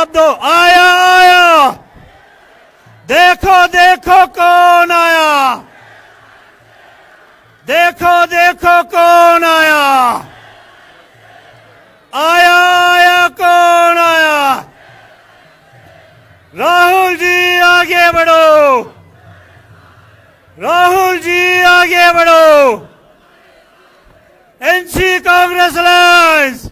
जवाब दो। आया आया, देखो देखो कौन आया, देखो देखो कौन आया, आया आया कौन आया। राहुल जी आगे बढ़ो, राहुल जी आगे बढ़ो। NC Congress alliance.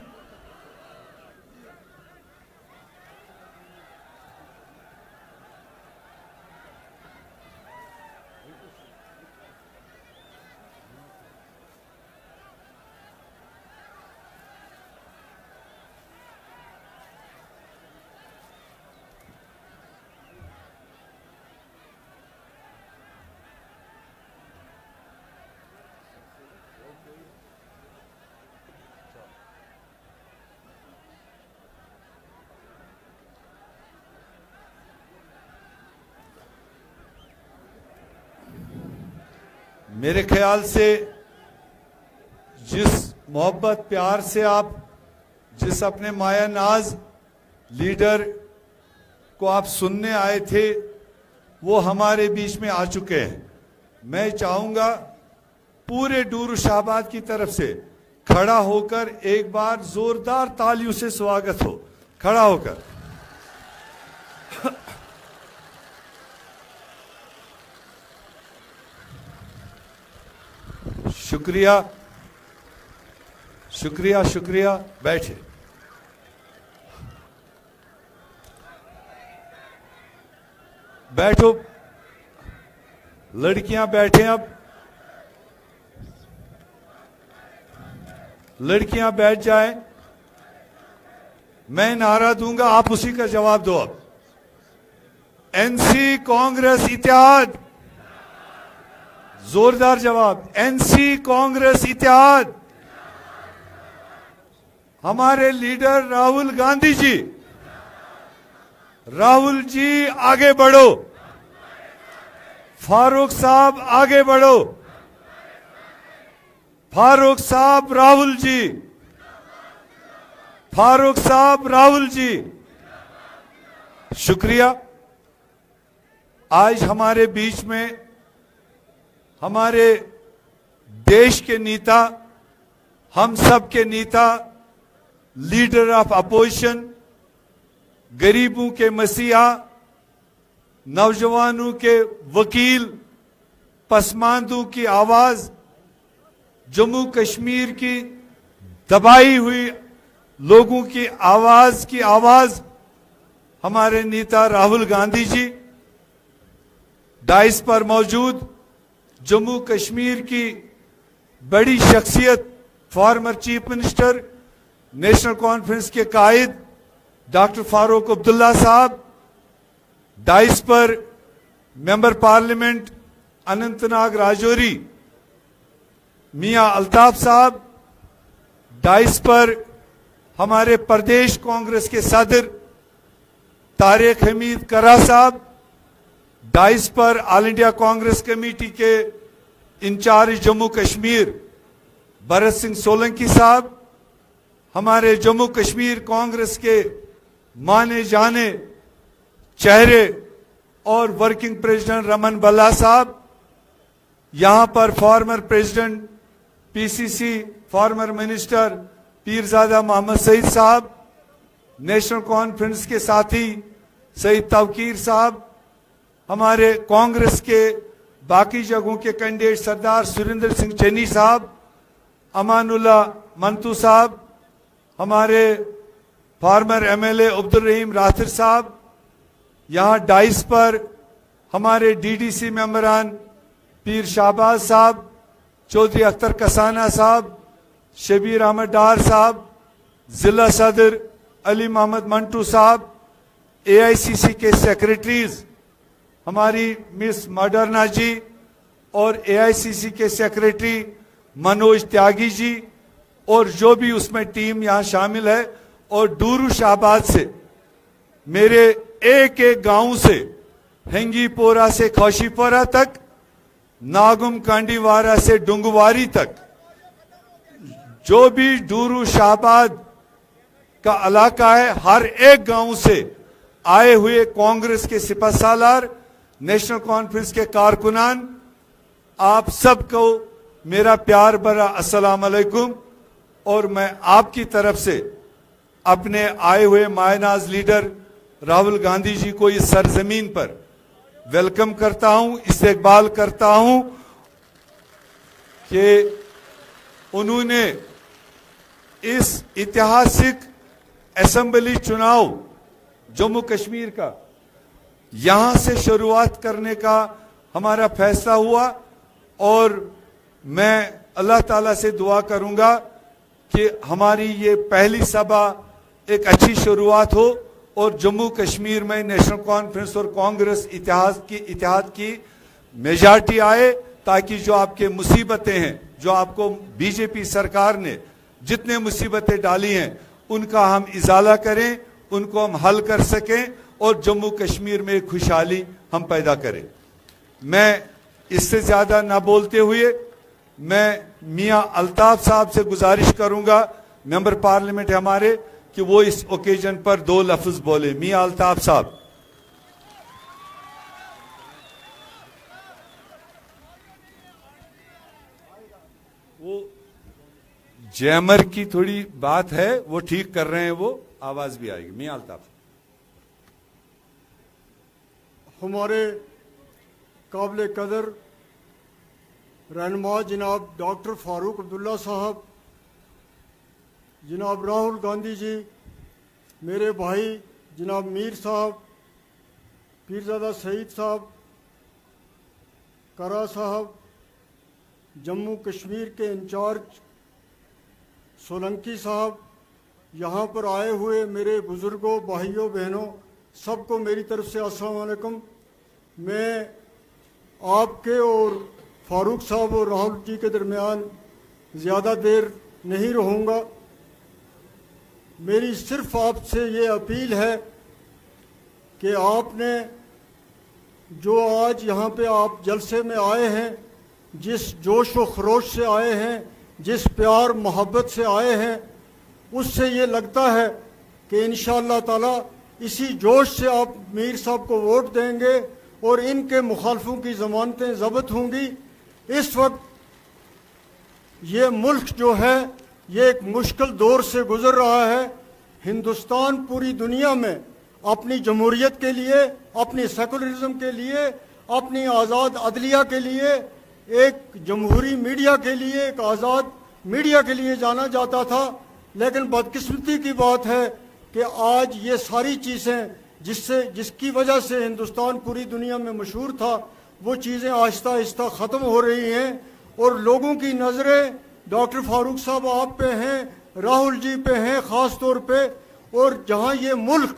मेरे ख्याल से जिस मोहब्बत प्यार से आप जिस अपने माया नाज लीडर को आप सुनने आए थे वो हमारे बीच में आ चुके हैं। मैं चाहूंगा पूरे डूरू शाहबाद की तरफ से खड़ा होकर एक बार जोरदार तालियों से स्वागत हो। खड़ा होकर शुक्रिया शुक्रिया शुक्रिया। बैठे। बैठो, लड़कियां बैठे। अब लड़कियां बैठ जाएं। मैं नारा दूंगा, आप उसी का जवाब दो। अब एनसी कांग्रेस इत्तेहाद। जोरदार जवाब। एनसी कांग्रेस इत्तेहाद। हमारे लीडर राहुल गांधी जी। राहुल जी आगे बढ़ो। फारूक साहब आगे बढ़ो। फारूक साहब राहुल जी। फारूक साहब राहुल जी। शुक्रिया। आज हमारे बीच में हमारे देश के नेता, हम सब के नेता, लीडर ऑफ अपोजिशन, गरीबों के मसीहा, नौजवानों के वकील, पसमानदों की आवाज, जम्मू कश्मीर की दबाई हुई लोगों की आवाज हमारे नेता राहुल गांधी जी। डाइस पर मौजूद जम्मू कश्मीर की बड़ी शख्सियत, former chief minister, national conference के कायद डॉक्टर फारूक अब्दुल्ला साहब। डाइस पर मेंबर पार्लियामेंट अनंतनाग राजौरी मियां अल्ताफ साहब। डाइस पर हमारे प्रदेश कांग्रेस के सदर तारिक हमीद करा साहब। डाइस पर ऑल इंडिया कांग्रेस कमेटी के इंचार्ज जम्मू कश्मीर भरत सिंह सोलंकी साहब। हमारे जम्मू कश्मीर कांग्रेस के माने जाने चेहरे और वर्किंग प्रेसिडेंट रमन बल्ला साहब। यहां पर former president PCC, former minister Peerzada Mohammad Saeed साहब। नेशनल कॉन्फ्रेंस के साथी सईद तवकीर साहब। हमारे कांग्रेस के बाकी जगहों के कैंडिडेट सरदार सुरेंद्र सिंह चन्नी साहब, अमानुल्लाह मंतू साहब, हमारे फार्मर एमएलए अब्दुल रहीम राथिर साहब। यहां डाइस पर हमारे डीडीसी मेंबरान पीर शाहबाज साहब, चौधरी अख्तर कसाना साहब, शबीर अहमद डार साहब, जिला सदर अली मोहम्मद मंटू साहब, एआईसीसी के सेक्रेटरीज हमारी मिस मॉडर्ना जी और एआईसीसी के सेक्रेटरी मनोज त्यागी जी और जो भी उसमें टीम यहां शामिल है। और डूरू शाहबाद से मेरे एक एक गांव से हेंगीपोरा से खौशीपोरा तक, नागुम कांडीवारा से डुंगवारी तक, जो भी डूरू शाहबाद का इलाका है, हर एक गांव से आए हुए कांग्रेस के सिपहसालार, नेशनल कॉन्फ्रेंस के कारकुनान, आप सबको मेरा प्यार भरा अस्सलाम वालेकुम। और मैं आपकी तरफ से अपने आए हुए मायनाज लीडर राहुल गांधी जी को इस सरजमीन पर वेलकम करता हूं, इस्तकबाल करता हूं कि उन्होंने इस ऐतिहासिक असेंबली चुनाव जम्मू कश्मीर का यहां से शुरुआत करने का हमारा फैसला हुआ। और मैं अल्लाह ताला से दुआ करूंगा कि हमारी ये पहली सभा एक अच्छी शुरुआत हो और जम्मू कश्मीर में नेशनल कॉन्फ्रेंस और कांग्रेस इतिहाद की मेजॉरिटी आए, ताकि जो आपके मुसीबतें हैं, जो आपको बीजेपी सरकार ने जितने मुसीबतें डाली हैं, उनका हम इजाला करें, उनको हम हल कर सकें और जम्मू कश्मीर में खुशहाली हम पैदा करें। मैं इससे ज्यादा ना बोलते हुए मैं मियां अल्ताफ साहब से गुजारिश करूंगा, मेंबर पार्लियामेंट हमारे, कि वो इस ओकेजन पर 2 लफ्ज बोले। मियां अल्ताफ साहब। वो जैमर की थोड़ी बात है, वो ठीक कर रहे हैं, वो आवाज भी आएगी। मियां अल्ताफ। हमारे काबिल कदर रहनुमा जनाब डॉक्टर फारूक अब्दुल्ला साहब, जनाब राहुल गांधी जी, मेरे भाई जनाब मीर साहब, पीरजादा सईद साहब, करा साहब, जम्मू कश्मीर के इंचार्ज सोलंकी साहब, यहाँ पर आए हुए मेरे बुजुर्गों, भाइयों, बहनों, सबको मेरी तरफ से अस्सलाम वालेकुम। मैं आपके और फारूक साहब और राहुल जी के दरमियान ज़्यादा देर नहीं रहूँगा। मेरी सिर्फ आपसे ये अपील है कि आपने जो आज यहाँ पे आप जलसे में आए हैं, जिस जोश व खरोश से आए हैं, जिस प्यार मोहब्बत से आए हैं, उससे ये लगता है कि इंशाअल्लाह ताला इसी जोश से आप मीर साहब को वोट देंगे और इनके मुखालफों की ज़मानतें ज़ब्त होंगी। इस वक्त ये मुल्क जो है ये एक मुश्किल दौर से गुजर रहा है। हिंदुस्तान पूरी दुनिया में अपनी जमहूरियत के लिए, अपनी सेकुलरिज्म के लिए, अपनी आज़ाद अदलिया के लिए, एक जमहूरी मीडिया के लिए, एक आज़ाद मीडिया के लिए जाना जाता था। लेकिन बदकिस्मती की बात है कि आज ये सारी चीज़ें जिसकी वजह से हिंदुस्तान पूरी दुनिया में मशहूर था, वो चीज़ें आहिस्ता आहिस्ता ख़त्म हो रही हैं और लोगों की नज़रें डॉक्टर फारूक साहब आप पे हैं, राहुल जी पे हैं ख़ास तौर पे। और जहाँ ये मुल्क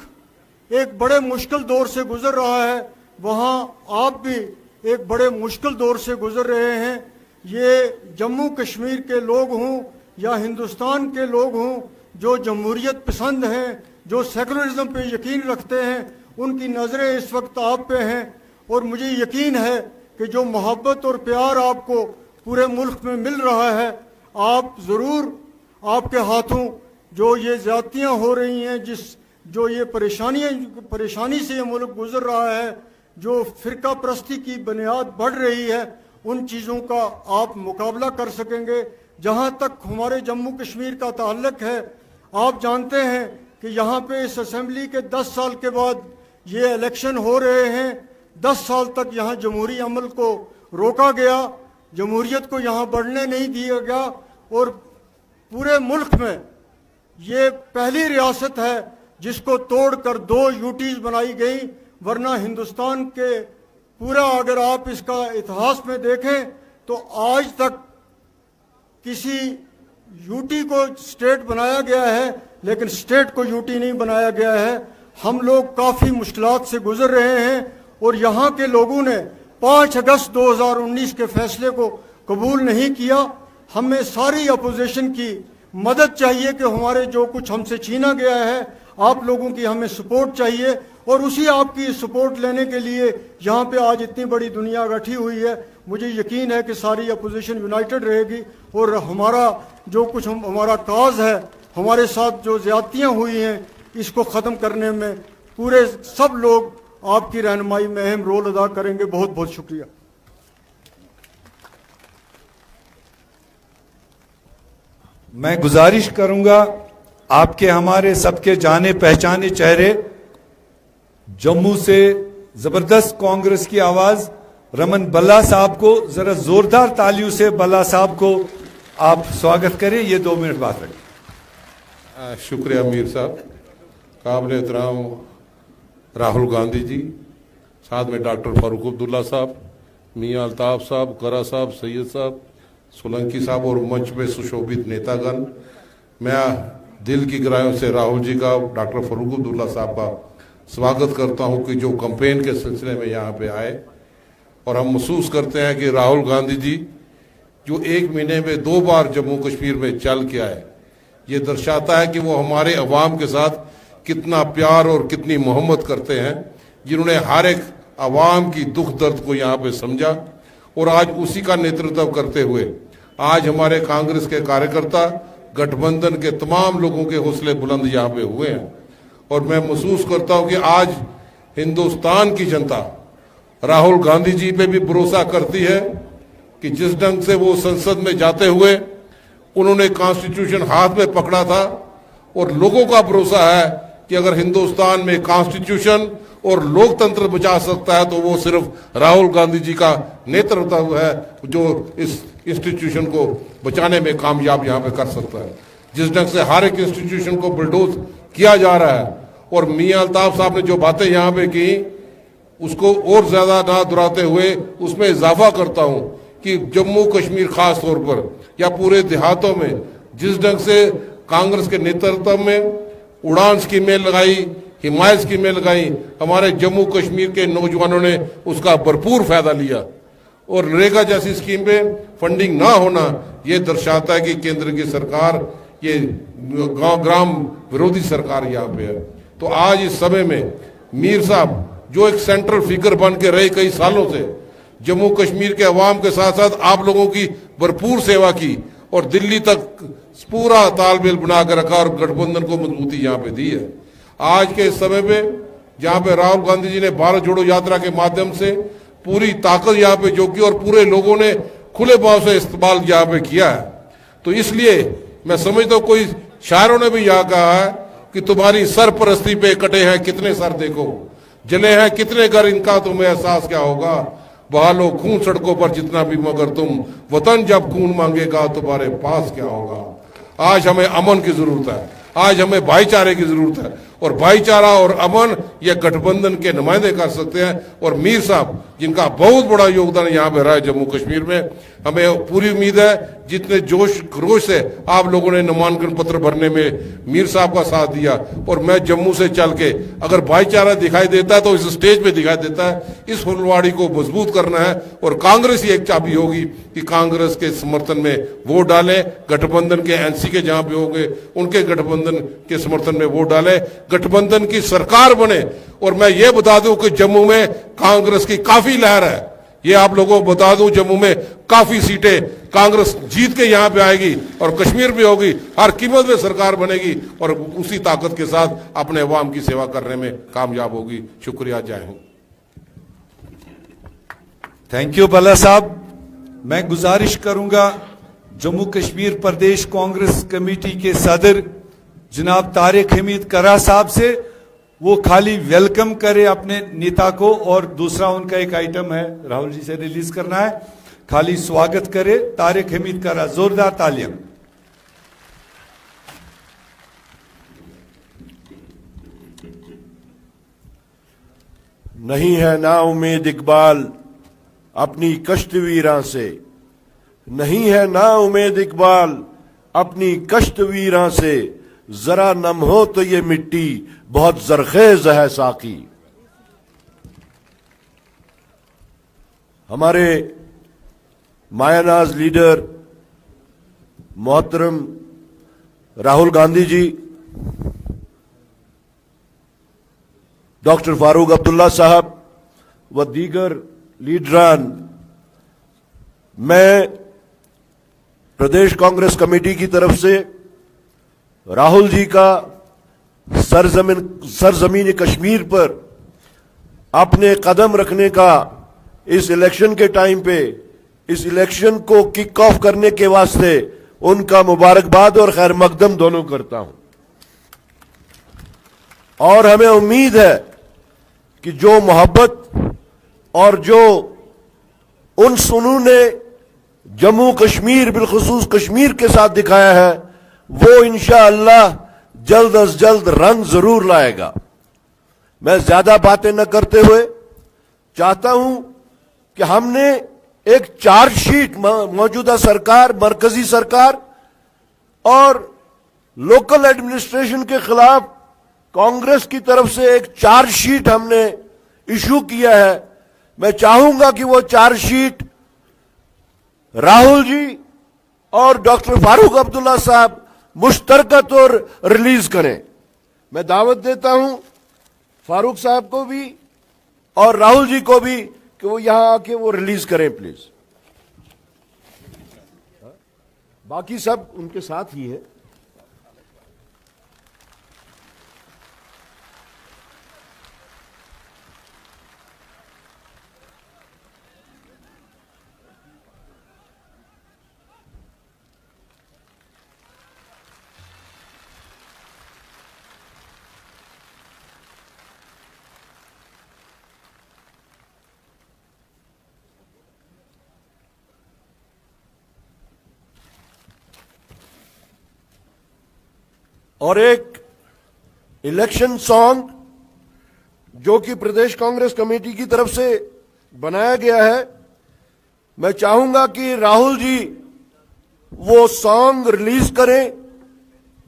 एक बड़े मुश्किल दौर से गुज़र रहा है, वहाँ आप भी एक बड़े मुश्किल दौर से गुज़र रहे हैं। ये जम्मू कश्मीर के लोग हों या हिंदुस्तान के लोग हों, जो जमहूरियत पसंद हैं, जो सेकुलरिज्म पे यकीन रखते हैं, उनकी नज़रें इस वक्त आप पे हैं। और मुझे यकीन है कि जो मोहब्बत और प्यार आपको पूरे मुल्क में मिल रहा है, आप ज़रूर, आपके हाथों जो ये ज़्यादतियाँ हो रही हैं, जो ये परेशानी से ये मुल्क गुजर रहा है, जो फ़िरका परस्ती की बुनियाद बढ़ रही है, उन चीज़ों का आप मुकाबला कर सकेंगे। जहाँ तक हमारे जम्मू कश्मीर का ताल्लुक़ है, आप जानते हैं कि यहाँ पे इस असेंबली के 10 साल के बाद ये इलेक्शन हो रहे हैं। 10 साल तक यहाँ जमहूरी अमल को रोका गया, जमहूरियत को यहाँ बढ़ने नहीं दिया गया और पूरे मुल्क में ये पहली रियासत है जिसको तोड़कर 2 यूटीज़ बनाई गई। वरना हिंदुस्तान के पूरा अगर आप इसका इतिहास में देखें तो आज तक किसी यूटी को स्टेट बनाया गया है, लेकिन स्टेट को यूटी नहीं बनाया गया है। हम लोग काफ़ी मुश्किलात से गुजर रहे हैं और यहाँ के लोगों ने 5 अगस्त 2019 के फैसले को कबूल नहीं किया। हमें सारी अपोजिशन की मदद चाहिए कि हमारे जो कुछ हमसे छीना गया है, आप लोगों की हमें सपोर्ट चाहिए और उसी आपकी सपोर्ट लेने के लिए यहाँ पे आज इतनी बड़ी दुनिया इकट्ठी हुई है। मुझे यकीन है कि सारी अपोजिशन यूनाइटेड रहेगी और हमारा जो कुछ हमारा काज है, हमारे साथ जो ज़्यादतियाँ हुई हैं, इसको ख़त्म करने में पूरे सब लोग आपकी रहनुमाई में अहम रोल अदा करेंगे। बहुत बहुत शुक्रिया। मैं गुजारिश करूंगा आपके हमारे सबके जाने पहचाने चेहरे जम्मू से जबरदस्त कांग्रेस की आवाज रमन बल्ला साहब को जरा जोरदार तालियों से बल्ला साहब को आप स्वागत करें। ये 2 मिनट बात रखें। शुक्रिया मीर साहब, काबिल एहतराम राहुल गांधी जी, साथ में डॉक्टर फारूक अब्दुल्ला साहब, मियां अल्ताफ साहब, करा साहब, सैयद साहब, सोलंकी साहब और मंच में सुशोभित नेतागण, मैं दिल की गहराइयों से राहुल जी का, डॉक्टर फारूक अब्दुल्ला साहब का स्वागत करता हूं कि जो कैंपेन के सिलसिले में यहाँ पे आए। और हम महसूस करते हैं कि राहुल गांधी जी जो 1 महीने में 2 बार जम्मू कश्मीर में चल के आए, ये दर्शाता है कि वो हमारे अवाम के साथ कितना प्यार और कितनी मोहब्बत करते हैं, जिन्होंने हर एक अवाम की दुख दर्द को यहाँ पे समझा और आज उसी का नेतृत्व करते हुए आज हमारे कांग्रेस के कार्यकर्ता, गठबंधन के तमाम लोगों के हौसले बुलंद यहाँ पे हुए हैं। और मैं महसूस करता हूँ कि आज हिंदुस्तान की जनता राहुल गांधी जी पे भी भरोसा करती है कि जिस ढंग से वो संसद में जाते हुए उन्होंने कॉन्स्टिट्यूशन हाथ में पकड़ा था, और लोगों का भरोसा है कि अगर हिंदुस्तान में कॉन्स्टिट्यूशन और लोकतंत्र बचा सकता है तो वो सिर्फ राहुल गांधी जी का नेतृत्व है जो इस इंस्टीट्यूशन को बचाने में कामयाब यहाँ पे कर सकता है। जिस ढंग से हर एक इंस्टीट्यूशन को बुलडोज किया जा रहा है, और मियां अल्ताफ साहब ने जो बातें यहाँ पे की उसको और ज्यादा ना दोहराते हुए उसमें इजाफा करता हूँ कि जम्मू कश्मीर खास तौर पर या पूरे देहातों में जिस ढंग से कांग्रेस के नेतृत्व में उड़ान स्कीमें लगाई, हिमायत स्कीमें लगाई, हमारे जम्मू कश्मीर के नौजवानों ने उसका भरपूर फायदा लिया। और नरेगा जैसी स्कीम पे फंडिंग ना होना ये दर्शाता है कि केंद्र की सरकार ये ग्राम विरोधी सरकार यहाँ पे है। तो आज इस समय में मीर साहब जो एक सेंट्रल फिगर बन के रहे कई सालों से, जम्मू कश्मीर के अवाम के साथ साथ आप लोगों की भरपूर सेवा की और दिल्ली तक पूरा तालमेल बना कर रखा और गठबंधन को मजबूती यहाँ पे दी है। आज के इस समय में जहाँ पे राहुल गांधी जी ने भारत जोड़ो यात्रा के माध्यम से पूरी ताकत यहाँ पे जो की और पूरे लोगों ने खुले भाव से इस्तेमाल यहाँ पे किया है, तो इसलिए मैं समझता हूँ कोई शायरों ने भी यहाँ कहा है कि तुम्हारी सरपरस्ती पे कटे हैं कितने सर देखो, जले हैं कितने घर इनका तुम्हें एहसास क्या होगा, बहा लो खून सड़कों पर जितना भी मगर तुम वतन जब खून मांगेगा तुम्हारे पास क्या होगा। आज हमें अमन की जरूरत है, आज हमें भाईचारे की जरूरत है, और भाईचारा और अमन ये गठबंधन के नुमाइंदे कर सकते हैं। और मीर साहब जिनका बहुत बड़ा योगदान यहाँ पे रहा है जम्मू कश्मीर में, हमें पूरी उम्मीद है जितने जोश खरोश से आप लोगों ने नामांकन पत्र भरने में मीर साहब का साथ दिया, और मैं जम्मू से चल के अगर भाईचारा दिखाई देता है तो इस स्टेज पे दिखाई देता है। इस फुलवाड़ी को मजबूत करना है और कांग्रेस ही एक चाबी होगी कि कांग्रेस के समर्थन में वोट डालें, गठबंधन के एनसी के जहां पे होंगे उनके गठबंधन के समर्थन में वोट डालें, गठबंधन की सरकार बने। और मैं ये बता दूं कि जम्मू में कांग्रेस की काफी लहर है, ये आप लोगों को बता दूं, जम्मू में काफी सीटें कांग्रेस जीत के यहां पे आएगी और कश्मीर भी होगी, हर कीमत में सरकार बनेगी और उसी ताकत के साथ अपने अवाम की सेवा करने में कामयाब होगी। शुक्रिया, जय हिंद। थैंक यू बल्ला साहब। मैं गुजारिश करूंगा जम्मू कश्मीर प्रदेश कांग्रेस कमेटी के सदर जनाब तारिक हमीद करा साहब से, वो खाली वेलकम करे अपने नेता को, और दूसरा उनका एक आइटम है राहुल जी से रिलीज करना है, खाली स्वागत करे तारिक हमीद करा। जोरदार तालियां। नहीं है ना उम्मीद इकबाल अपनी कष्टवीरां से, नहीं है ना उम्मीद इकबाल अपनी कष्टवीरां से, जरा नम हो तो ये मिट्टी बहुत जरखेज है साकी। हमारे मायानाज लीडर मोहतरम राहुल गांधी जी, डॉक्टर फारूक अब्दुल्ला साहब व दीगर लीडरान, मैं प्रदेश कांग्रेस कमेटी की तरफ से राहुल जी का सरजमीन कश्मीर पर अपने कदम रखने का इस इलेक्शन के टाइम पे, इस इलेक्शन को किक ऑफ करने के वास्ते उनका मुबारकबाद और खैर मकदम दोनों करता हूं। और हमें उम्मीद है कि जो मोहब्बत और जो उन्स उन्होंने जम्मू कश्मीर बिलखुसूस कश्मीर के साथ दिखाया है, वो इंशाअल्लाह जल्द अज जल्द रंग जरूर लाएगा। मैं ज्यादा बातें न करते हुए चाहता हूं कि हमने एक चार्जशीट मौजूदा सरकार, मरकजी सरकार और लोकल एडमिनिस्ट्रेशन के खिलाफ कांग्रेस की तरफ से एक चार्जशीट हमने इशू किया है। मैं चाहूंगा कि वो चार्जशीट राहुल जी और डॉक्टर फारूक अब्दुल्ला साहब मुश्तरका तौर रिलीज करें। मैं दावत देता हूं फारूक साहब को भी और राहुल जी को भी कि वो यहां आके वो रिलीज करें प्लीज। बाकी सब उनके साथ ही है। और एक इलेक्शन सॉन्ग जो कि प्रदेश कांग्रेस कमेटी की तरफ से बनाया गया है, मैं चाहूंगा कि राहुल जी वो सॉन्ग रिलीज करें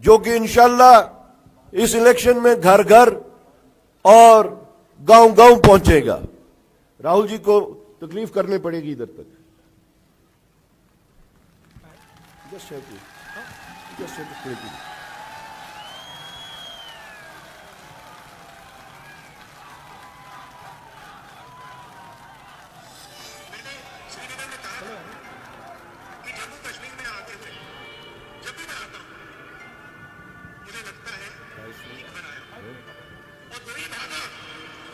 जो कि इंशाल्लाह इस इलेक्शन में घर घर और गांव गांव पहुंचेगा। राहुल जी को तकलीफ करनी पड़ेगी इधर तक।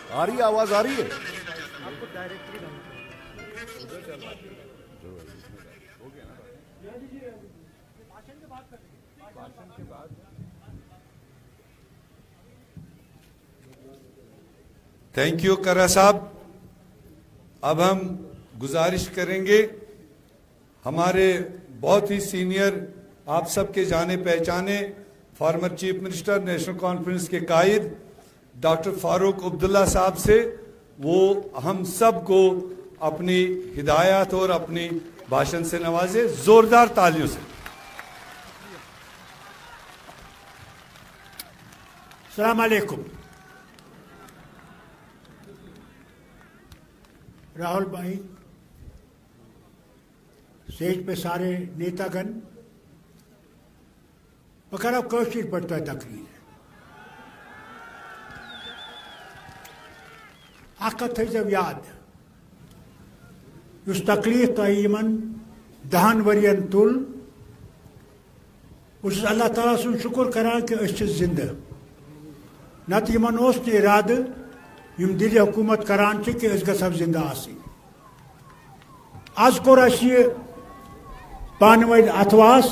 आ रही है, आवाज आ रही है। थैंक यू करा साहब। अब हम गुजारिश करेंगे हमारे बहुत ही सीनियर, आप सबके जाने पहचाने former chief minister, national conference के कायद डॉक्टर फारूक अब्दुल्ला साहब से, वो हम सब को अपनी हिदायत और अपनी भाषण से नवाजे। जोरदार तालियों से। अस्सलाम वालेकुम। राहुल भाई, स्टेज पे सारे नेतागण, मगर अब कौशिश पड़ता है तकरीर अकत थी जब याद उस तकलीफ तो यमन 10 वरियन तुल उस अल्लाह ताला सुन शुक्र करान कि अस जिंदा नत यमन ओस न इराद यम दिल हुकूमत करान कि अस गसब जिंदा आसी। आज कोर अस पान वन अथवास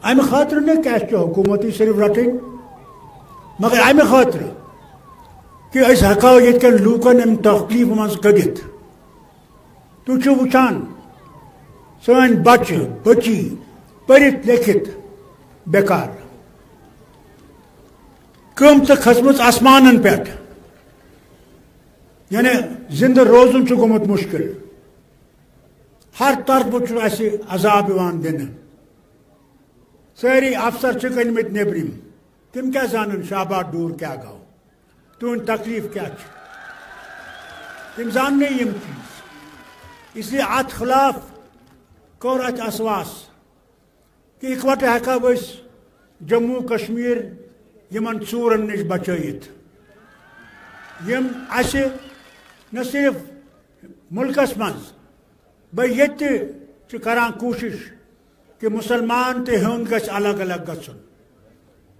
अमि खातर न कि हुकूमत सिर्फ रटन, मगर अमि खातर कि अस हको ये लूकन अम तकलीफ मज कड़ित। तुम वुचान सन बच्चे बची पढ़ित लिखित बेकार, क़ीमत खसमत आसमान पे, यानी जिंदा रोजन गोमुत मुश्किल। हर तरफ अजाब दिन, सारी अफसर गनमत नेबरिम, तम क्या जानन शाहबाद दूर क्या गो, तुन तकलीफ क्या तम जान यम चीज। इसलिए अत खिलाफ कोर अत असवास कि इकवट हेको जम्मू कश्मीर यमन चूरन नश बचत, यम अस न सिर्फ मुल्कस मज करान कोशिश कि मुसलमान तो हिंद गस अलग अलग गसन।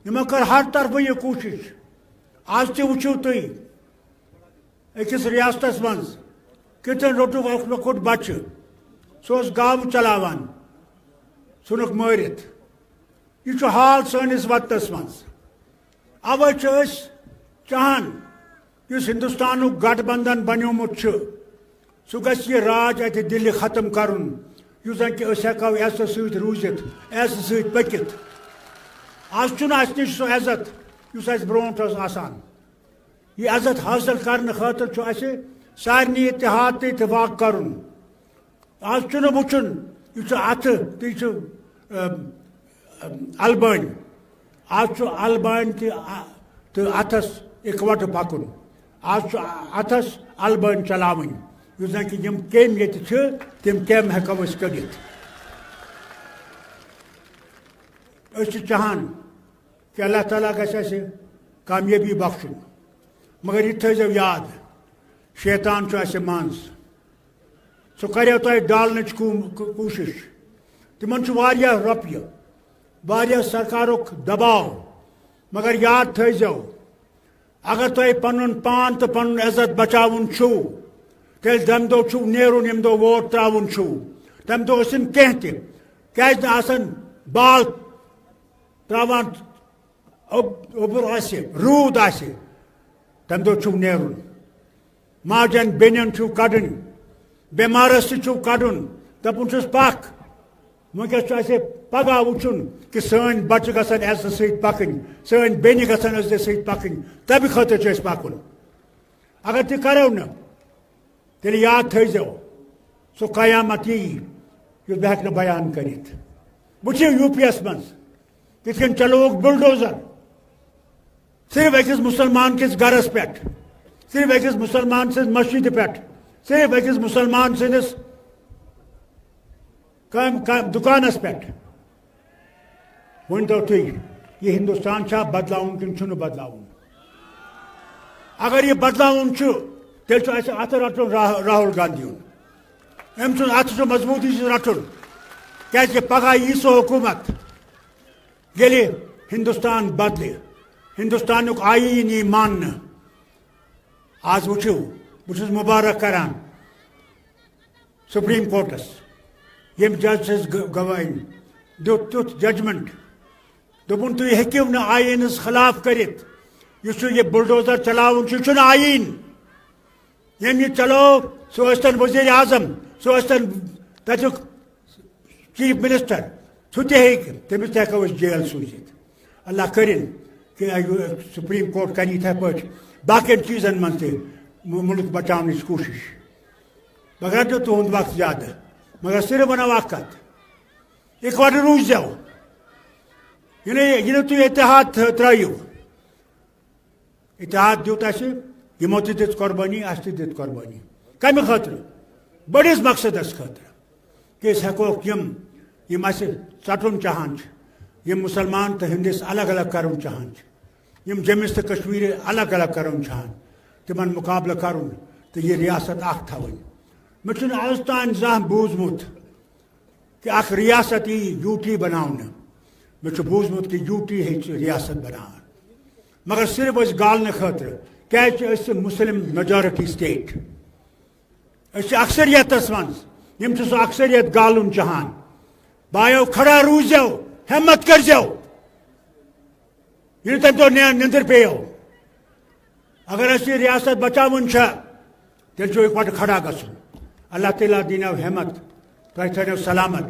यमो कर हर तरफ यह कोशिश आज ते वुचो तुई अकिस रियासतस मज कितन रोटुक लकुट बच्चे सो गाव चलावान सुनुक मारित यह हाल सनिस वतस मज अवे चाहान इस हिंदुस्तान गठबंधन बनोमुत सह गह राज अत दिल्ली खत्म करुन यु जन कि हेको ऐसो सत रूजित ऐसो सत पकित आज अस नश सह इज्जत इस ब्रोट आसान यह इज्जत हासिल करने खातर सारे इतिहाद तो इतफाक करुन आज वुचन यह अथ तो अलबान आज अलबान तो अथस इकवट पकुन आज अथस अलबान चलावन यह जन कि केम ये तम केम हेको कड़ित चाहान कि अल्लाह ताला गस कामयाबी बख्शुन मगर यह थो याद शैतान मंज सह कर डालन कोशिश तिमन रुपये वारिया सरकारुक दबाव मगर याद थो अगर तुम पन पान तो पन इज्जत बचावन तेल तम दो नेरुन यम दो वोट त्रावन तम दो कह क्या बाल त्रावान ओबर रूद तम दो नेरुन माजन बेन कड़न बेमारस कड़न दपुन पख वस पगह वुचन कि सन बच्चे गसन इज्जत सत पकन सन बेन गसन इज्जत सत पकन तब खतर पकुन अगर तुम करो न तेल याद थो सो कयामत यी बह हेक बयान कर वो यूपीएस मज किन चलोक बुलडोजर सिर्फ अकिस मुसलमान किस गरस पे सिर्फ अकिस मुसलमान सिंस मस्जिद पे सिर्फ अकिस मुसलमान सिंस दुकानस पे वन तो तुम यह हिंदुस्तान बदलावन कि बदलावन अगर यह बदलावन तेल अत रटन राहुल गांधी अम अत मजबूती रटन क्या पगह यी सो हुकूमत ये हिंदुस्तान बदले हिंदुस्तान आईन यी मान आज वो बहुत मुबारक करान सुप्रीम कोर्टस यम जज गवाइन दुत तुथ जजमेंट दोपुन तुम हेकिव न आईनस खिलाफ करित ये बुलडोजर चलावन यह आईन यम यह चलो सह वजीर आजम सह तुक चीफ मिनिस्टर सह तमिस हेको जेल सूजित अल्लाह करिन कि सुप्रीम कोर्ट कर इत पे बाकिन चीजन मज मुल्क बचाने कोशिश मगर तो तुंद वक्त ज्यादा मगर सिर्फ वनो कत इकवट रूजो यह तुम इतिहाद त्रयु इतिहाद दुत यमो दित कुर्बानी अस दित कुर्बानी कम खतर बड़िस मकसदस खतर कि हेको यम चटुन चाहान यम मुसलमान तो हिंदिस अलग अलग कर चाहान यम जम्मिस तो कश्मीर अलग अलग कर चाहान तिमन मुकाबला कर तो यह रियासत थवन मे आज तान जहाँ बूझमुत कि अख रियासत यी यूटी बनाने मे बूझमुत कि यूटी रियासत बनान मगर सिर्फ गालने खतर क्या मुस्लिम मेजॉरिटी स्टेट अक्सरियतस मज यम सह अक्सरियत गालन चाहान बायो खड़ा रूजो हिम्मत करजो ये तम तो निंदर पेयो अगर अस रियासत बचावन तेल इकवट खड़ा गसन अल्लाह ताला दीनो हिम्मत तुम थो सलामत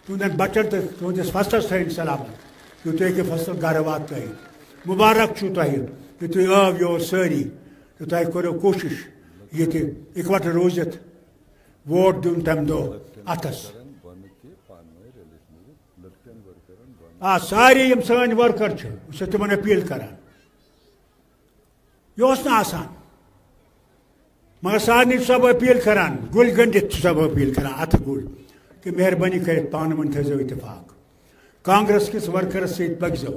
तुंदन बचन तो तुंदिस फसलस थन सलामत कि तुम हेको फसल घर वात मुबारक तुह कि तुम आव योर सारी तो तुम करो कोशिश ये इकवट रोजित वोट दिन तम दो अथस सारे यम सन वर्कर तिमन अपील करान यह आसान मगर सारे सब अपील करान गुल गंडित सब अपील करान अथ गुल कि मेहरबानी कर पान वन थो इतफाक कांग्रेस किस वर्करस सत पकजो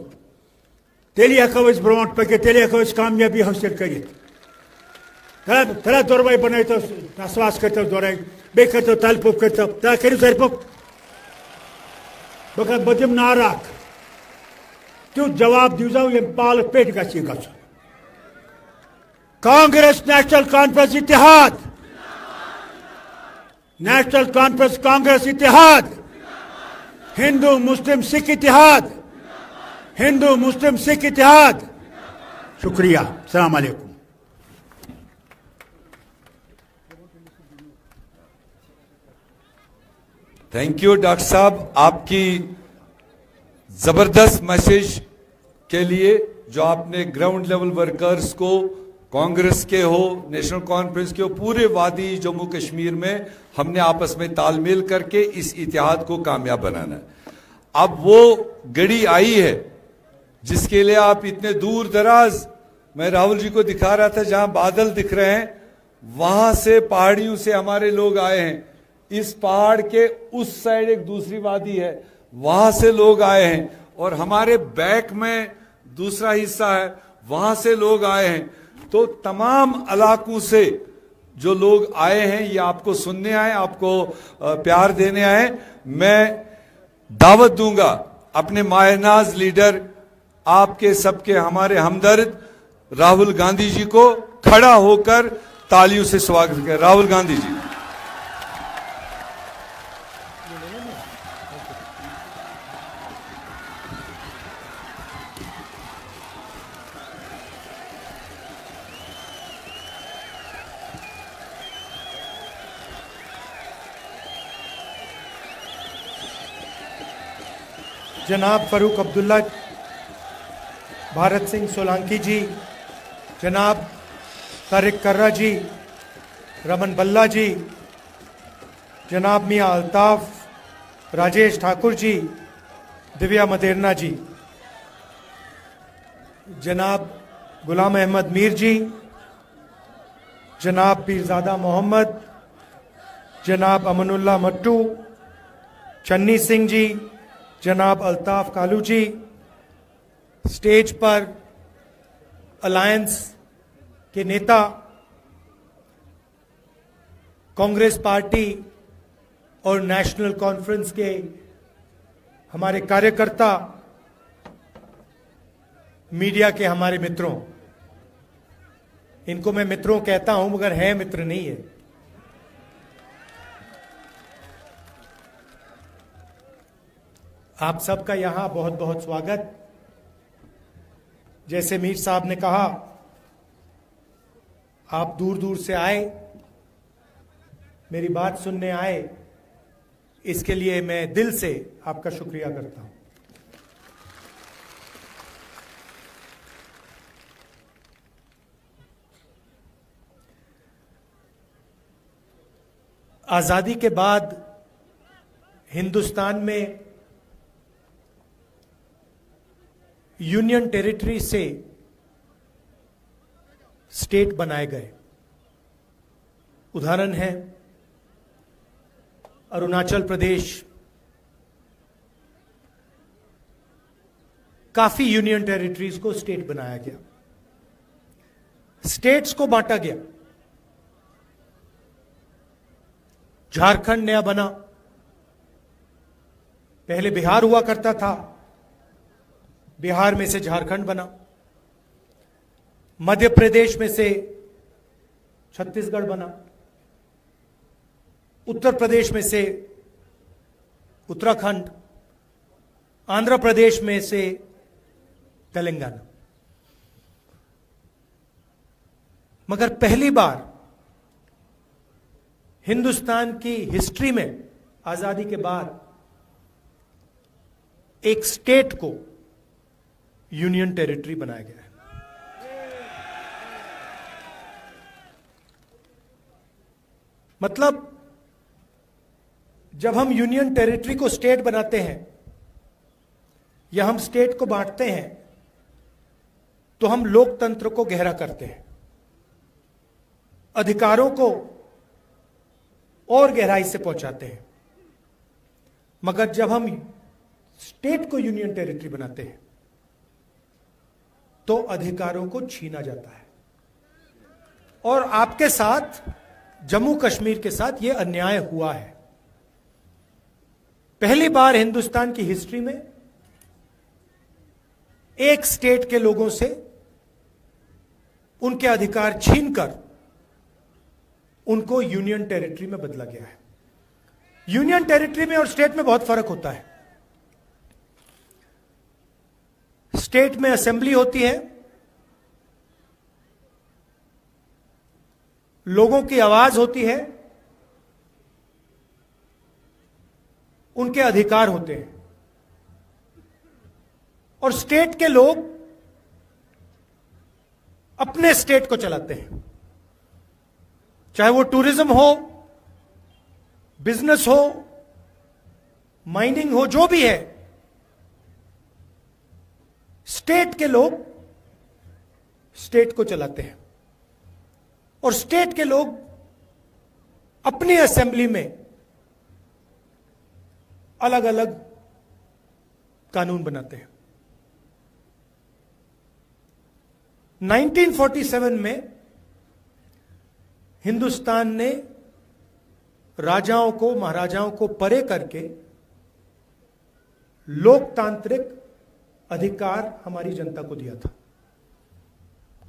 तेल हेको ब्रोट पक तेल हेको कामयाबी हासिल कर तला दोरवे बन तो आश्वास करो दोरे बे करो तलपुप करो ता करो तरपुप बह दिम नाराक त्यो जवाब दीजा ये पाल पे ग कांग्रेस नेशनल कॉन्फ्रेंस इतिहाद नेशनल कॉन्फ्रेंस कांग्रेस इतिहाद हिंदू मुस्लिम सिख इतिहाद हिंदू मुस्लिम सिख इतिहाद। शुक्रिया। अस्सलाम वालेकुम। थैंक यू डॉक्टर साहब आपकी जबरदस्त मैसेज के लिए जो आपने ग्राउंड लेवल वर्कर्स को, कांग्रेस के हो, नेशनल कॉन्फ्रेंस के हो, पूरे वादी जम्मू कश्मीर में हमने आपस में तालमेल करके इस इतिहाद को कामयाब बनाना है। अब वो घड़ी आई है जिसके लिए आप इतने दूर दराज, मैं राहुल जी को दिखा रहा था, जहां बादल दिख रहे हैं वहां से पहाड़ियों से हमारे लोग आए हैं। इस पहाड़ के उस साइड एक दूसरी वादी है, वहां से लोग आए हैं, और हमारे बैक में दूसरा हिस्सा है, वहां से लोग आए हैं। तो तमाम इलाकों से जो लोग आए हैं ये आपको सुनने आए, आपको प्यार देने आए। मैं दावत दूंगा अपने मायनाज लीडर, आपके सबके हमारे हमदर्द राहुल गांधी जी को खड़ा होकर तालियों से स्वागत करें। राहुल गांधी जी। जनाब फ़ारूक अब्दुल्ला, भारत सिंह सोलंकी जी, जनाब तारिक कर्रा जी, रमन बल्ला जी, जनाब मियाँ अल्ताफ़, राजेश ठाकुर जी, दिव्या मदेरना जी, जनाब गुलाम अहमद मीर जी, जनाब पीरज़ादा मोहम्मद, जनाब अमनुल्लाह मट्टू, चन्नी सिंह जी, जनाब अल्ताफ़ कालू जी, स्टेज पर अलायंस के नेता, कांग्रेस पार्टी और नेशनल कॉन्फ्रेंस के हमारे कार्यकर्ता, मीडिया के हमारे मित्रों, इनको मैं मित्रों कहता हूं मगर है मित्र नहीं है। आप सबका यहां बहुत बहुत स्वागत। जैसे मीर साहब ने कहा, आप दूर दूर से आए, मेरी बात सुनने आए, इसके लिए मैं दिल से आपका शुक्रिया करता हूं। आजादी के बाद हिंदुस्तान में यूनियन टेरिटरी से स्टेट बनाए गए। उदाहरण है अरुणाचल प्रदेश, काफी यूनियन टेरिटरीज को स्टेट बनाया गया, स्टेट्स को बांटा गया। झारखंड नया बना, पहले बिहार हुआ करता था, बिहार में से झारखंड बना, मध्य प्रदेश में से छत्तीसगढ़ बना, उत्तर प्रदेश में से उत्तराखंड, आंध्र प्रदेश में से तेलंगाना। मगर पहली बार हिंदुस्तान की हिस्ट्री में आजादी के बाद एक स्टेट को यूनियन टेरिटरी बनाया गया है। मतलब जब हम यूनियन टेरिटरी को स्टेट बनाते हैं या हम स्टेट को बांटते हैं तो हम लोकतंत्र को गहरा करते हैं, अधिकारों को और गहराई से पहुंचाते हैं। मगर जब हम स्टेट को यूनियन टेरिटरी बनाते हैं तो अधिकारों को छीना जाता है। और आपके साथ, जम्मू कश्मीर के साथ यह अन्याय हुआ है। पहली बार हिंदुस्तान की हिस्ट्री में एक स्टेट के लोगों से उनके अधिकार छीनकर उनको यूनियन टेरिटरी में बदला गया है। यूनियन टेरिटरी में और स्टेट में बहुत फर्क होता है। स्टेट में असेंबली होती है, लोगों की आवाज होती है, उनके अधिकार होते हैं, और स्टेट के लोग अपने स्टेट को चलाते हैं। चाहे वो टूरिज्म हो, बिजनेस हो, माइनिंग हो, जो भी है, स्टेट के लोग स्टेट को चलाते हैं। और स्टेट के लोग अपनी असेंबली में अलग अलग कानून बनाते हैं। 1947 में हिंदुस्तान ने राजाओं को, महाराजाओं को परे करके लोकतांत्रिक अधिकार हमारी जनता को दिया था।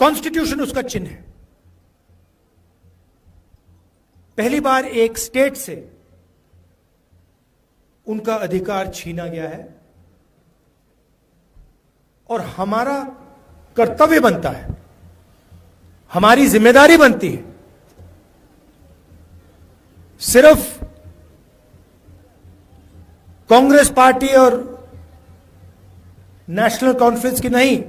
कॉन्स्टिट्यूशन उसका चिन्ह है। पहली बार एक स्टेट से उनका अधिकार छीना गया है, और हमारा कर्तव्य बनता है, हमारी जिम्मेदारी बनती है, सिर्फ कांग्रेस पार्टी और नेशनल कॉन्फ्रेंस की नहीं,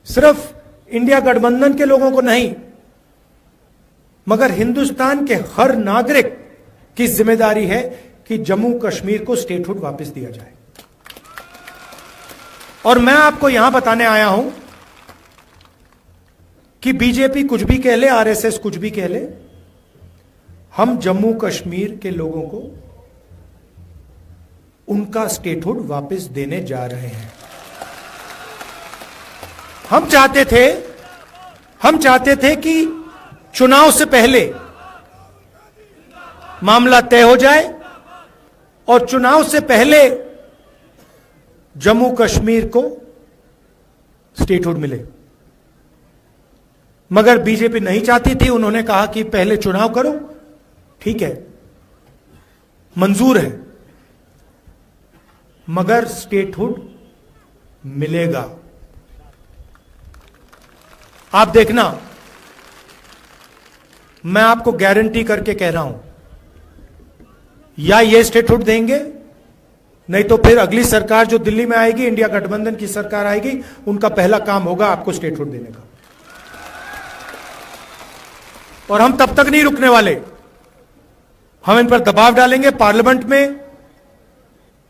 सिर्फ इंडिया गठबंधन के लोगों को नहीं, मगर हिंदुस्तान के हर नागरिक की जिम्मेदारी है कि जम्मू कश्मीर को स्टेटहुड वापस दिया जाए। और मैं आपको यहां बताने आया हूं कि बीजेपी कुछ भी कह ले, आरएसएस कुछ भी कह ले, हम जम्मू कश्मीर के लोगों को उनका स्टेटहुड वापस देने जा रहे हैं। हम चाहते थे कि चुनाव से पहले मामला तय हो जाए और चुनाव से पहले जम्मू कश्मीर को स्टेटहुड मिले, मगर बीजेपी नहीं चाहती थी। उन्होंने कहा कि पहले चुनाव करो, ठीक है, मंजूर है, मगर स्टेटहुड मिलेगा। आप देखना, मैं आपको गारंटी करके कह रहा हूं, या ये स्टेटहुड देंगे, नहीं तो फिर अगली सरकार जो दिल्ली में आएगी, इंडिया गठबंधन की सरकार आएगी, उनका पहला काम होगा आपको स्टेटहुड देने का। और हम तब तक नहीं रुकने वाले, हम इन पर दबाव डालेंगे पार्लियामेंट में,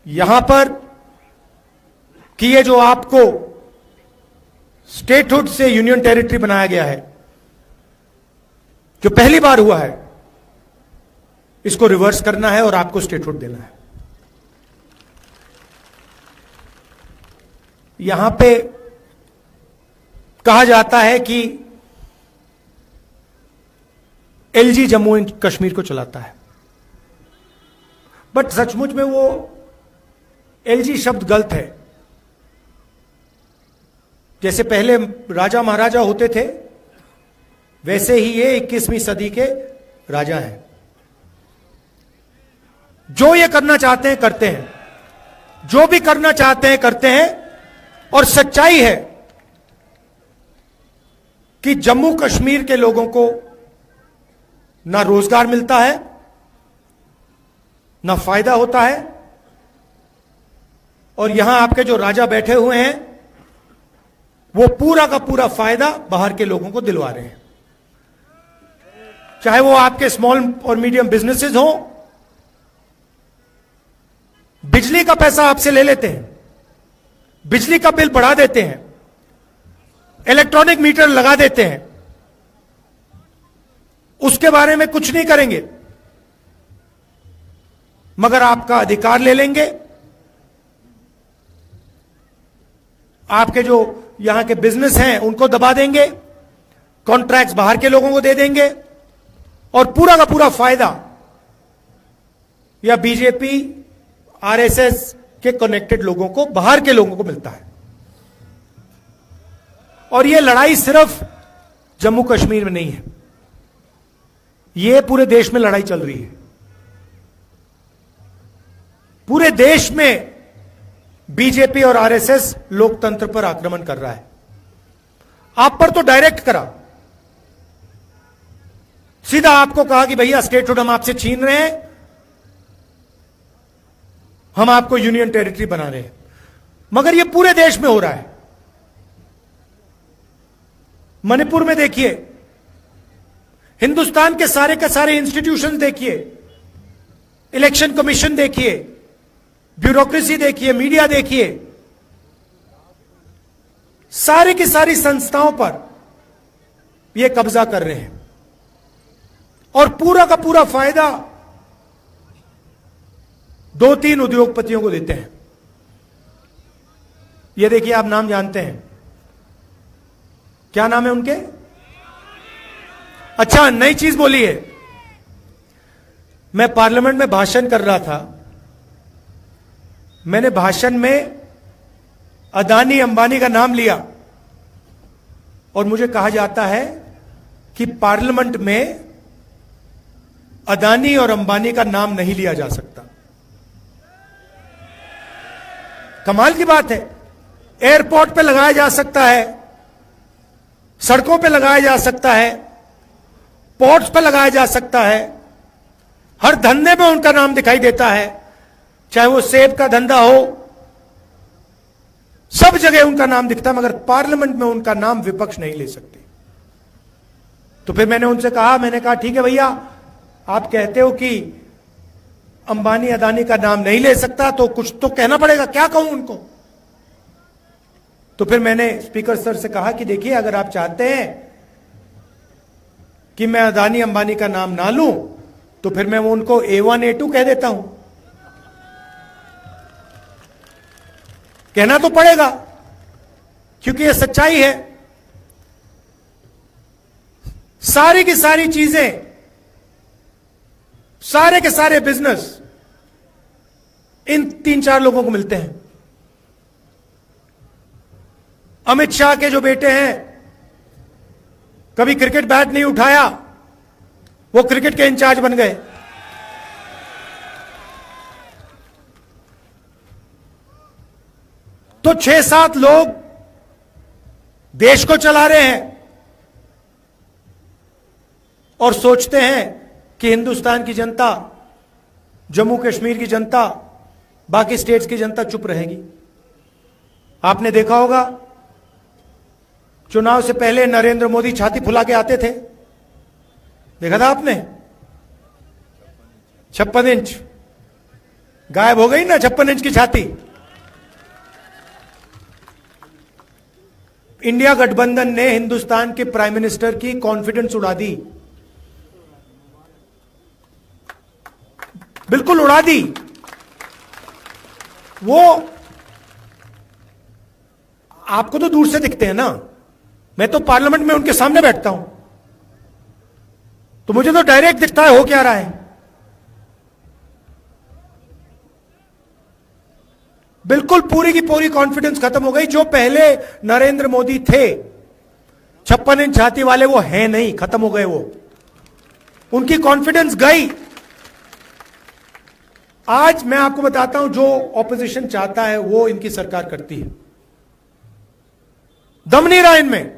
यहां पर, कि ये जो आपको स्टेटहुड से यूनियन टेरिटरी बनाया गया है, जो पहली बार हुआ है, इसको रिवर्स करना है और आपको स्टेटहुड देना है। यहां पे कहा जाता है कि एलजी जम्मू एंड कश्मीर को चलाता है, बट सचमुच में वो एलजी शब्द गलत है। जैसे पहले राजा महाराजा होते थे, वैसे ही ये 21वीं सदी के राजा हैं। जो ये करना चाहते हैं करते हैं, जो भी करना चाहते हैं करते हैं। और सच्चाई है कि जम्मू कश्मीर के लोगों को ना रोजगार मिलता है, ना फायदा होता है, और यहां आपके जो राजा बैठे हुए हैं, वो पूरा का पूरा फायदा बाहर के लोगों को दिलवा रहे हैं। चाहे वो आपके स्मॉल और मीडियम बिजनेसेस हो, बिजली का पैसा आपसे ले लेते हैं, बिजली का बिल बढ़ा देते हैं, इलेक्ट्रॉनिक मीटर लगा देते हैं, उसके बारे में कुछ नहीं करेंगे, मगर आपका अधिकार ले लेंगे। आपके जो यहां के बिजनेस हैं उनको दबा देंगे, कॉन्ट्रैक्ट्स बाहर के लोगों को दे देंगे, और पूरा का पूरा फायदा या बीजेपी, आरएसएस के कनेक्टेड लोगों को, बाहर के लोगों को मिलता है। और ये लड़ाई सिर्फ जम्मू कश्मीर में नहीं है, ये पूरे देश में लड़ाई चल रही है। पूरे देश में बीजेपी और आरएसएस लोकतंत्र पर आक्रमण कर रहा है। आप पर तो डायरेक्ट करा, सीधा आपको कहा कि भैया स्टेटहुड हम आपसे छीन रहे हैं, हम आपको यूनियन टेरिटरी बना रहे हैं। मगर यह पूरे देश में हो रहा है। मणिपुर में देखिए, हिंदुस्तान के सारे इंस्टीट्यूशन देखिए, इलेक्शन कमीशन देखिए, ब्यूरोक्रेसी देखिए, मीडिया देखिए, सारी की सारी संस्थाओं पर यह कब्जा कर रहे हैं और पूरा का पूरा फायदा 2-3 उद्योगपतियों को देते हैं। यह देखिए, आप नाम जानते हैं, क्या नाम है उनके? अच्छा, नई चीज बोली है। मैं पार्लियामेंट में भाषण कर रहा था, मैंने भाषण में अदानी अंबानी का नाम लिया और मुझे कहा जाता है कि पार्लियामेंट में अदानी और अंबानी का नाम नहीं लिया जा सकता। कमाल की बात है। एयरपोर्ट पे लगाया जा सकता है, सड़कों पे लगाया जा सकता है, पोर्ट्स पे लगाया जा सकता है, हर धंधे में उनका नाम दिखाई देता है, चाहे वो सेब का धंधा हो, सब जगह उनका नाम दिखता है, मगर पार्लियामेंट में उनका नाम विपक्ष नहीं ले सकते। तो फिर मैंने उनसे कहा, मैंने कहा ठीक है भैया, आप कहते हो कि अंबानी अदानी का नाम नहीं ले सकता, तो कुछ तो कहना पड़ेगा, क्या कहूं उनको? तो फिर मैंने स्पीकर सर से कहा कि देखिए, अगर आप चाहते हैं कि मैं अदानी अंबानी का नाम ना लूं, तो फिर मैं वो उनको A1 A2 कह देता हूं। कहना तो पड़ेगा, क्योंकि ये सच्चाई है। सारी की सारी चीजें, सारे के सारे बिजनेस इन 3-4 लोगों को मिलते हैं। अमित शाह के जो बेटे हैं, कभी क्रिकेट बैट नहीं उठाया, वो क्रिकेट के इंचार्ज बन गए। तो 6-7 लोग देश को चला रहे हैं और सोचते हैं कि हिंदुस्तान की जनता, जम्मू कश्मीर की जनता, बाकी स्टेट्स की जनता चुप रहेगी। आपने देखा होगा, चुनाव से पहले नरेंद्र मोदी छाती फुला के आते थे, देखा था आपने? 56 इंच गायब हो गई ना, 56 इंच की छाती। इंडिया गठबंधन ने हिंदुस्तान के प्राइम मिनिस्टर की कॉन्फिडेंस उड़ा दी, बिल्कुल उड़ा दी। वो आपको तो दूर से दिखते हैं ना, मैं तो पार्लियामेंट में उनके सामने बैठता हूं, तो मुझे तो डायरेक्ट दिखता है हो क्या रहा है। बिल्कुल पूरी की पूरी कॉन्फिडेंस खत्म हो गई। जो पहले नरेंद्र मोदी थे 56 इंच छाती वाले, वो हैं नहीं, खत्म हो गए वो, उनकी कॉन्फिडेंस गई। आज मैं आपको बताता हूं, जो ऑपोजिशन चाहता है वो इनकी सरकार करती है। दम नहीं रहा इनमें।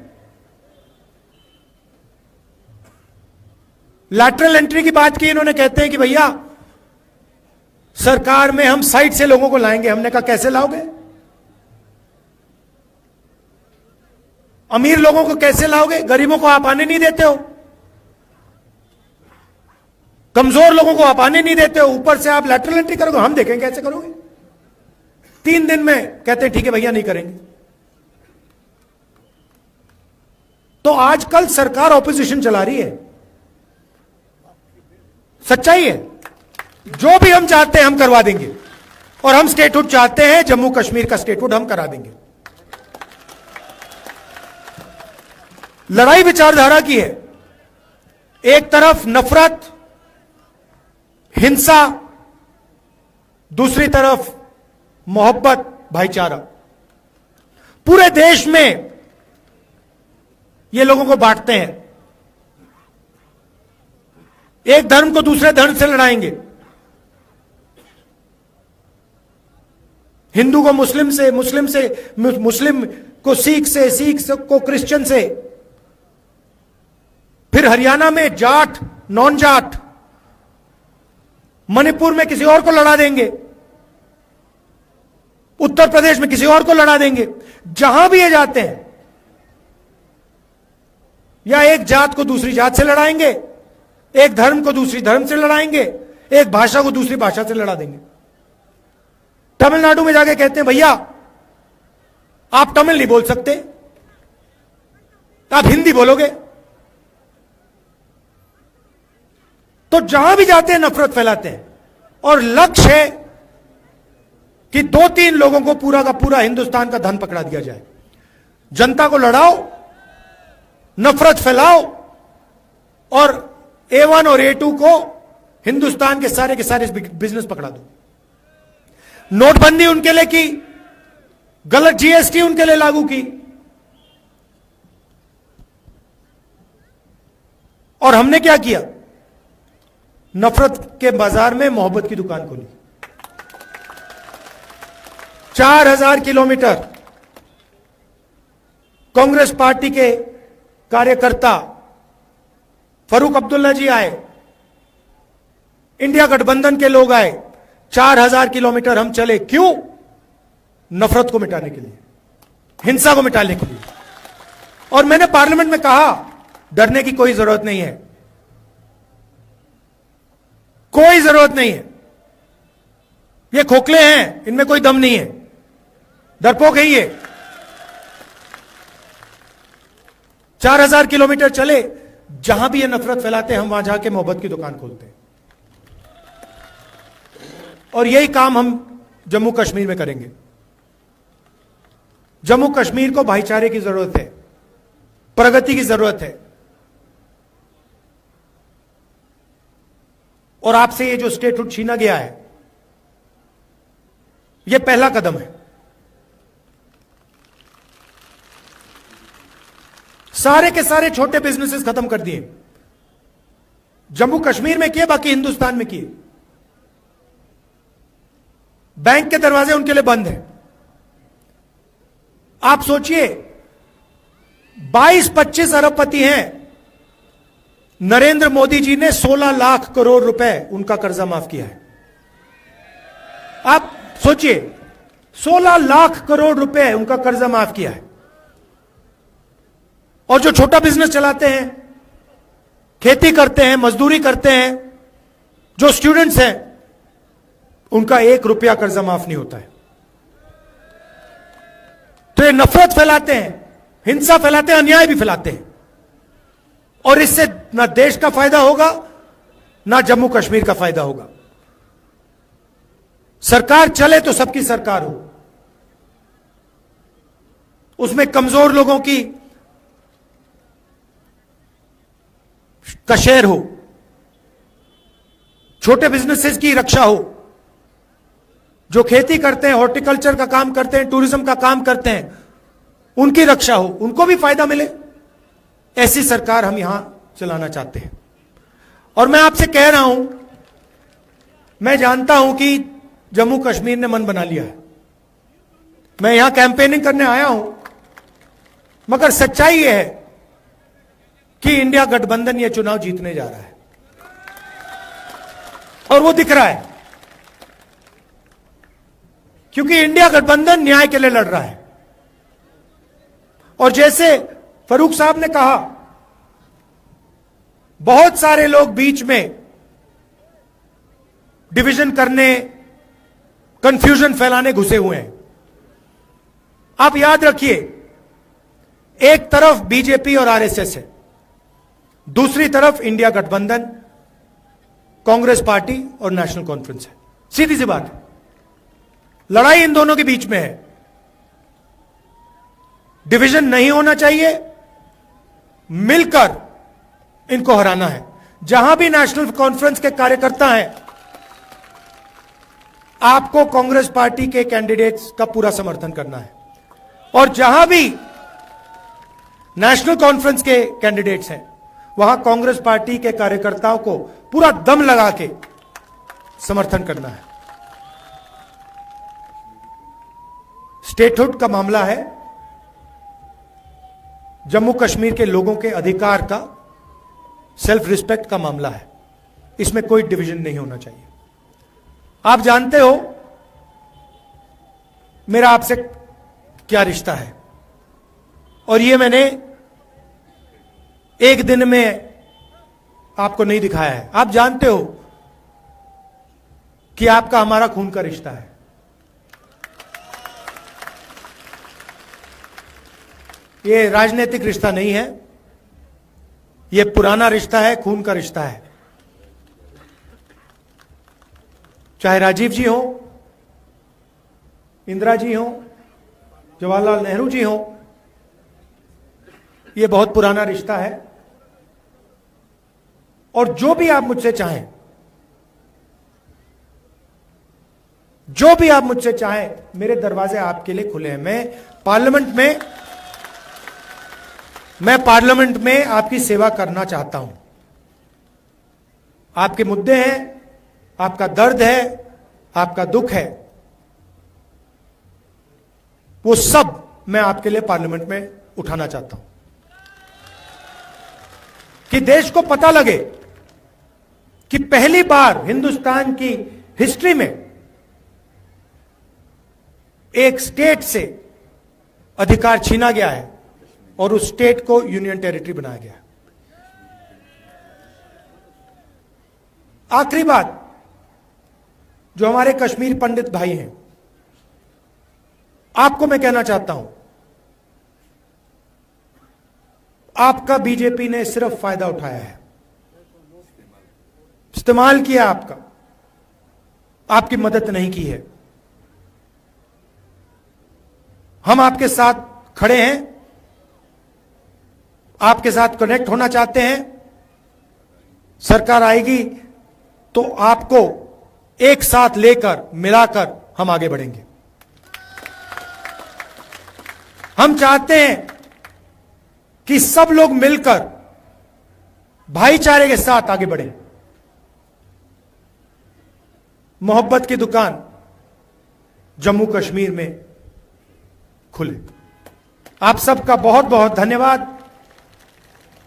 लैटरल एंट्री की बात की इन्होंने, कहते हैं कि भैया सरकार में हम साइड से लोगों को लाएंगे। हमने कहा कैसे लाओगे? अमीर लोगों को कैसे लाओगे? गरीबों को आप आने नहीं देते हो, कमजोर लोगों को आप आने नहीं देते हो, ऊपर से आप लैटरल एंट्री करोगे। हम देखेंगे कैसे करोगे। 3 दिन में कहते हैं ठीक है भैया, नहीं करेंगे। तो आजकल सरकार ऑपोजिशन चला रही है, सच्चाई है। जो भी हम चाहते हैं हम करवा देंगे, और हम स्टेटहुड चाहते हैं, जम्मू कश्मीर का स्टेटहुड हम करा देंगे। लड़ाई विचारधारा की है। एक तरफ नफरत, हिंसा, दूसरी तरफ मोहब्बत, भाईचारा। पूरे देश में ये लोगों को बांटते हैं, एक धर्म को दूसरे धर्म से लड़ाएंगे, हिंदू को मुस्लिम से, मुस्लिम को सिख से, को क्रिश्चियन से, फिर हरियाणा में जाट नॉन जाट, मणिपुर में किसी और को लड़ा देंगे, उत्तर प्रदेश में किसी और को लड़ा देंगे। जहां भी ये जाते हैं, या एक जात को दूसरी जात से लड़ाएंगे, एक धर्म को दूसरी धर्म से लड़ाएंगे, एक भाषा को दूसरी भाषा से लड़ा देंगे। तमिलनाडु में जाके कहते हैं भैया आप तमिल नहीं बोल सकते, आप हिंदी बोलोगे। तो जहां भी जाते हैं नफरत फैलाते हैं, और लक्ष्य है कि 2-3 लोगों को पूरा का पूरा हिंदुस्तान का धन पकड़ा दिया जाए। जनता को लड़ाओ, नफरत फैलाओ, और A1 और A2 को हिंदुस्तान के सारे बिजनेस पकड़ा दो। नोटबंदी उनके लिए की, गलत GST उनके लिए लागू की, और हमने क्या किया? नफरत के बाजार में मोहब्बत की दुकान खोली। 4000 किलोमीटर कांग्रेस पार्टी के कार्यकर्ता फारूक अब्दुल्ला जी आए, इंडिया गठबंधन के लोग आए, 4000 किलोमीटर हम चले। क्यों? नफरत को मिटाने के लिए, हिंसा को मिटाने के लिए। और मैंने पार्लियामेंट में कहा डरने की कोई जरूरत नहीं है, कोई जरूरत नहीं है। ये खोखले हैं, इनमें कोई दम नहीं है, डरपोक है ये। 4000 किलोमीटर चले, जहां भी ये नफरत फैलाते हैं हम वहां जाके मोहब्बत की दुकान खोलते हैं। और यही काम हम जम्मू कश्मीर में करेंगे। जम्मू कश्मीर को भाईचारे की जरूरत है, प्रगति की जरूरत है। और आपसे ये जो स्टेटहुड छीना गया है, यह पहला कदम है। सारे के सारे छोटे बिजनेसेस खत्म कर दिए, जम्मू कश्मीर में किए, बाकी हिंदुस्तान में किए। बैंक के दरवाजे उनके लिए बंद हैं। आप सोचिए 22-25 अरबपति हैं, नरेंद्र मोदी जी ने 16 लाख करोड़ रुपए उनका कर्जा माफ किया है। आप सोचिए 16 लाख करोड़ रुपए उनका कर्जा माफ किया है। और जो छोटा बिजनेस चलाते हैं, खेती करते हैं, मजदूरी करते हैं, जो स्टूडेंट्स हैं, उनका 1 रुपया कर्जा माफ नहीं होता है। तो ये नफरत फैलाते हैं, हिंसा फैलाते हैं, अन्याय भी फैलाते हैं। और इससे ना देश का फायदा होगा, ना जम्मू कश्मीर का फायदा होगा। सरकार चले तो सबकी सरकार हो, उसमें कमजोर लोगों की का शेयर हो, छोटे बिजनेसेस की रक्षा हो, जो खेती करते हैं, हॉर्टिकल्चर का काम करते हैं, टूरिज्म का काम करते हैं, उनकी रक्षा हो, उनको भी फायदा मिले। ऐसी सरकार हम यहां चलाना चाहते हैं। और मैं आपसे कह रहा हूं, मैं जानता हूं कि जम्मू कश्मीर ने मन बना लिया है। मैं यहां कैंपेनिंग करने आया हूं, मगर सच्चाई यह है कि इंडिया गठबंधन यह चुनाव जीतने जा रहा है, और वो दिख रहा है, क्योंकि इंडिया गठबंधन न्याय के लिए लड़ रहा है। और जैसे फारूक साहब ने कहा, बहुत सारे लोग बीच में डिवीजन करने, कंफ्यूजन फैलाने घुसे हुए हैं। आप याद रखिए, एक तरफ बीजेपी और आरएसएस है, दूसरी तरफ इंडिया गठबंधन, कांग्रेस पार्टी और नेशनल कॉन्फ्रेंस है। सीधी सी बात है, लड़ाई इन दोनों के बीच में है। डिवीजन नहीं होना चाहिए, मिलकर इनको हराना है। जहां भी नेशनल कॉन्फ्रेंस के कार्यकर्ता हैं, आपको कांग्रेस पार्टी के कैंडिडेट्स का पूरा समर्थन करना है। और जहां भी नेशनल कॉन्फ्रेंस के कैंडिडेट्स हैं, वहां कांग्रेस पार्टी के कार्यकर्ताओं को पूरा दम लगा के समर्थन करना है। स्टेटहुड का मामला है, जम्मू कश्मीर के लोगों के अधिकार का, सेल्फ रिस्पेक्ट का मामला है। इसमें कोई डिवीजन नहीं होना चाहिए। आप जानते हो मेरा आपसे क्या रिश्ता है, और ये मैंने एक दिन में आपको नहीं दिखाया है। आप जानते हो कि आपका हमारा खून का रिश्ता है। ये राजनीतिक रिश्ता नहीं है, ये पुराना रिश्ता है, खून का रिश्ता है। चाहे राजीव जी हो, इंदिरा जी हो, जवाहरलाल नेहरू जी हो, ये बहुत पुराना रिश्ता है। और जो भी आप मुझसे चाहें, जो भी आप मुझसे चाहें, मेरे दरवाजे आपके लिए खुले हैं। मैं पार्लियामेंट में आपकी सेवा करना चाहता हूं। आपके मुद्दे हैं, आपका दर्द है, आपका दुख है, वो सब मैं आपके लिए पार्लियामेंट में उठाना चाहता हूं, कि देश को पता लगे कि पहली बार हिंदुस्तान की हिस्ट्री में एक स्टेट से अधिकार छीना गया है और उस स्टेट को यूनियन टेरिटरी बनाया गया है। आखिरी बात, जो हमारे कश्मीर पंडित भाई हैं, आपको मैं कहना चाहता हूं, आपका बीजेपी ने सिर्फ फायदा उठाया है, इस्तेमाल किया आपका, आपकी मदद नहीं की है। हम आपके साथ खड़े हैं, आपके साथ कनेक्ट होना चाहते हैं। सरकार आएगी तो आपको एक साथ लेकर, मिलाकर हम आगे बढ़ेंगे। हम चाहते हैं कि सब लोग मिलकर भाईचारे के साथ आगे बढ़ें। मोहब्बत की दुकान जम्मू कश्मीर में खुले। आप सबका बहुत बहुत धन्यवाद।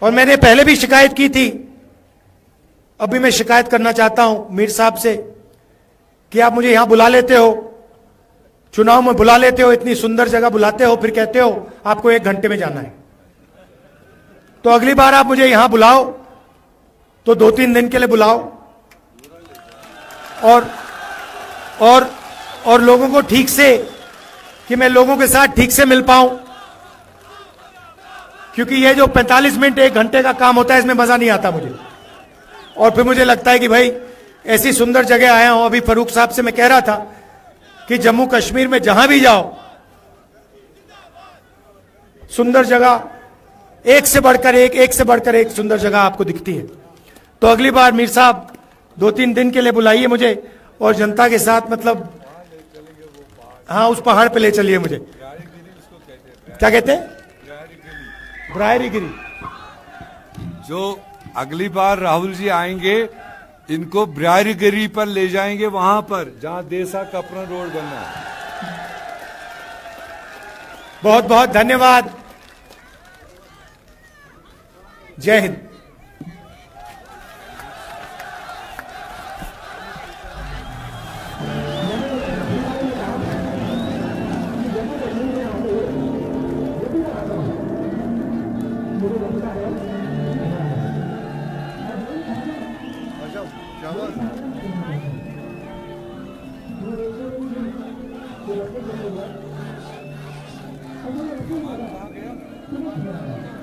और मैंने पहले भी शिकायत की थी, अभी मैं शिकायत करना चाहता हूं मीर साहब से, कि आप मुझे यहां बुला लेते हो, चुनाव में बुला लेते हो, इतनी सुंदर जगह बुलाते हो, फिर कहते हो आपको 1 घंटे में जाना है। तो अगली बार आप मुझे यहां बुलाओ तो 2-3 दिन के लिए बुलाओ, और लोगों को ठीक से, कि मैं लोगों के साथ ठीक से मिल पाऊं, क्योंकि ये जो 45 मिनट 1 घंटे का काम होता है, इसमें मजा नहीं आता मुझे। और फिर मुझे लगता है कि भाई ऐसी सुंदर जगह आया हूं। अभी फरूक साहब से मैं कह रहा था कि जम्मू कश्मीर में जहां भी जाओ, सुंदर जगह एक से बढ़कर एक सुंदर जगह आपको दिखती है। तो अगली बार मीर साहब 2-3 दिन के लिए बुलाइए मुझे, और जनता के साथ, मतलब हाँ, उस पहाड़ पे ले चलिए मुझे। क्या कहते हैं? ब्रायरी गिरी। जो अगली बार राहुल जी आएंगे, इनको ब्रायरी गिरी पर ले जाएंगे, वहां पर जहां देसा कपड़ा रोड बनना है। बहुत बहुत धन्यवाद। जय हिंद। आ गया।